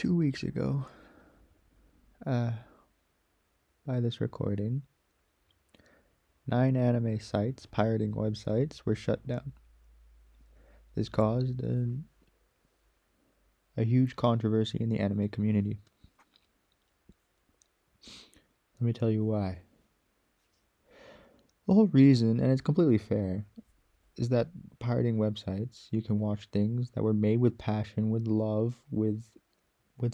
2 weeks ago, uh, by this recording, 9 anime sites, pirating websites, were shut down. This caused a huge controversy in the anime community. Let me tell you why. The whole reason, and it's completely fair, is that pirating websites, you can watch things that were made with passion, with love, with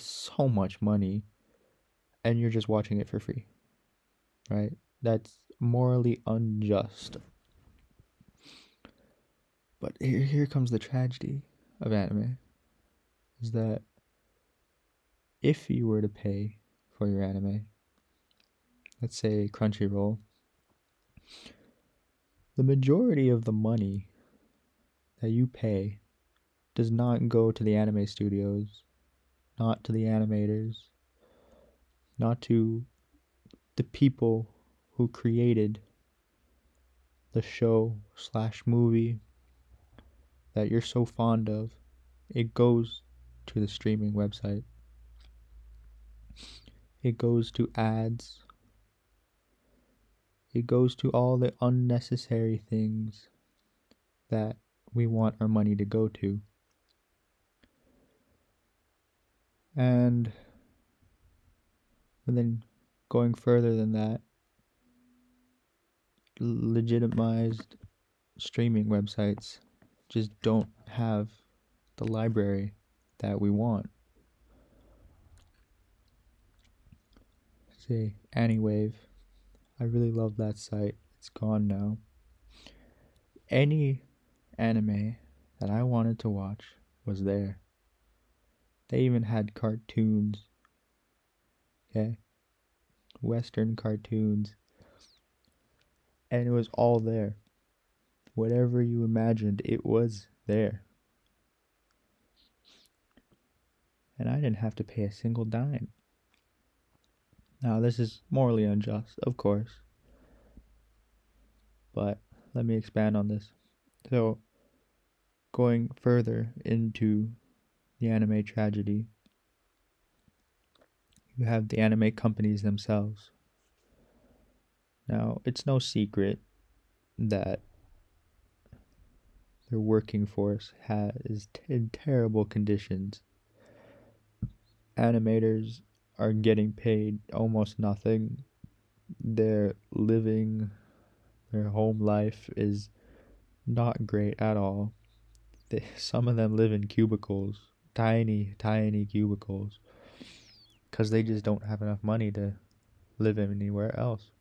so much money, and you're just watching it for free, right? That's morally unjust. But here comes the tragedy of anime, is that if you were to pay for your anime, let's say Crunchyroll, the majority of the money that you pay does not go to the anime studios, not to the animators, not to the people who created the show slash movie that you're so fond of. It goes to the streaming website. It goes to ads. It goes to all the unnecessary things that we want our money to go to. And then going further than that, legitimized streaming websites just don't have the library that we want. Say Anywave. I really love that site. It's gone now. Any anime that I wanted to watch was there. They even had cartoons. Okay? Western cartoons. And it was all there. Whatever you imagined, it was there. And I didn't have to pay a single dime. Now, this is morally unjust, of course. But let me expand on this. So, going further into the anime tragedy, you have the anime companies themselves. Now, it's no secret that their working force is in terrible conditions. Animators are getting paid almost nothing. Their home life is not great at all. Some of them live in cubicles, tiny cubicles, because they just don't have enough money to live anywhere else.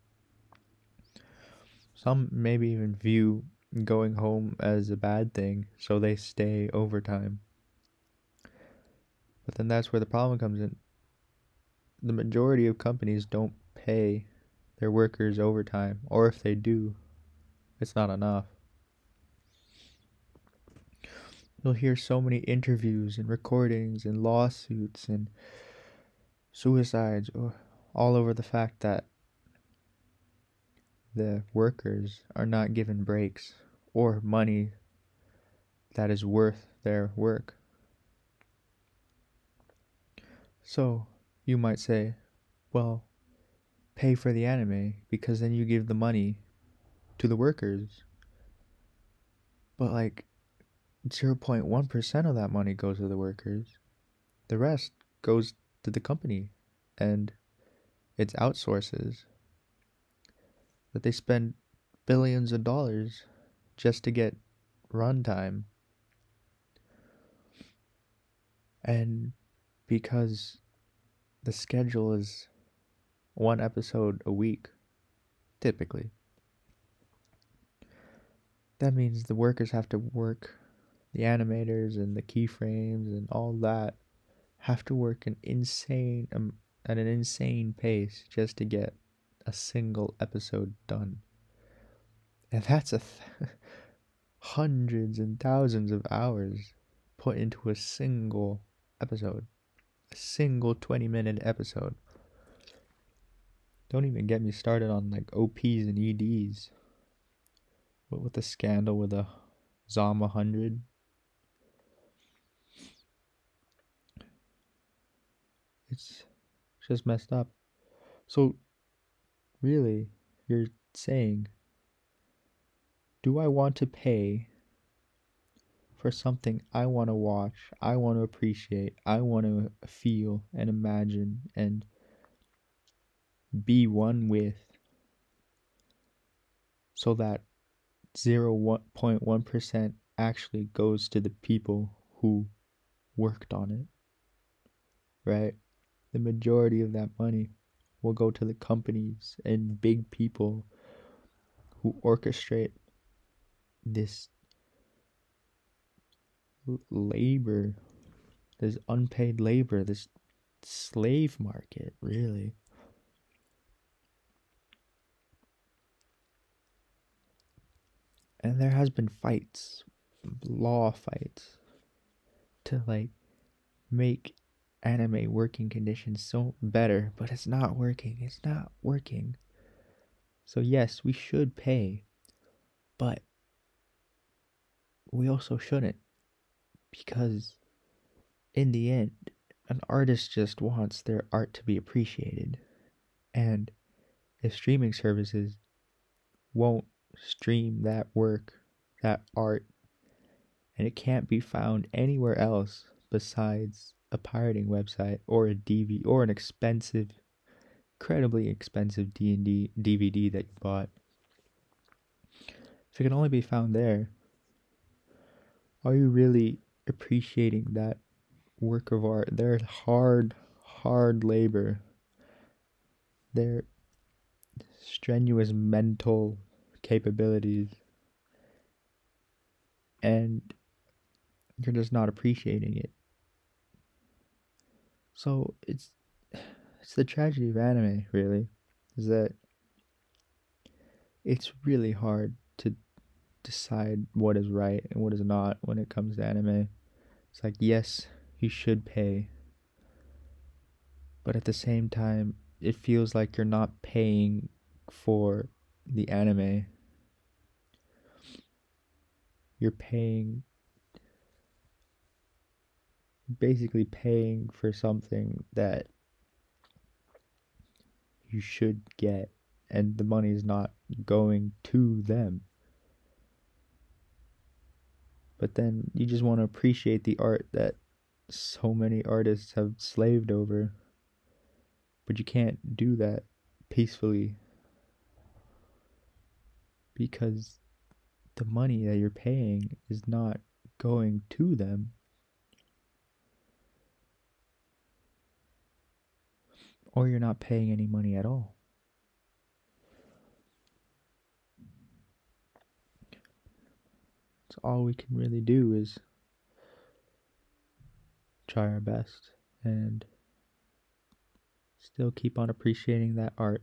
Some maybe even view going home as a bad thing, so they stay overtime. But then that's where the problem comes in. The majority of companies don't pay their workers overtime, or if they do, it's not enough. You'll hear so many interviews and recordings and lawsuits and suicides all over the fact that the workers are not given breaks or money that is worth their work. So, you might say, well, pay for the anime because then you give the money to the workers. But 0.1% of that money goes to the workers. The rest goes to the company and its outsources. That they spend billions of dollars just to get runtime. And because the schedule is 1 episode a week, typically, that means the workers have to work, the animators and the keyframes and all that have to work at an insane pace just to get a single episode done. And that's hundreds and thousands of hours put into a single episode. A single 20-minute episode. Don't even get me started on OPs and EDs. What with the scandal with the Zom 100. It's just messed up. So really, you're saying, do I want to pay for something I want to watch, I want to appreciate, I want to feel and imagine and be one with, so that 0.1% actually goes to the people who worked on it, right? The majority of that money will go to the companies and big people who orchestrate this labor, this unpaid labor, this slave market, really. And there has been fights, law fights, to like make anime working conditions so better, but it's not working. It's not working. So yes, we should pay, but we also shouldn't, because in the end, an artist just wants their art to be appreciated. And if streaming services won't stream that work, that art, and it can't be found anywhere else besides a pirating website or a DV or an expensive, incredibly expensive D&D DVD that you bought, if it can only be found there, are you really appreciating that work of art? Their hard labor, their strenuous mental capabilities, and you're just not appreciating it. So it's the tragedy of anime, really, is that it's really hard to decide what is right and what is not when it comes to anime. It's like, yes, you should pay, but at the same time, it feels like you're not paying for the anime. You're basically paying for something that you should get, and the money is not going to them. But then you just want to appreciate the art that so many artists have slaved over. But you can't do that peacefully, because the money that you're paying is not going to them. Or you're not paying any money at all. So all we can really do is try our best and still keep on appreciating that art.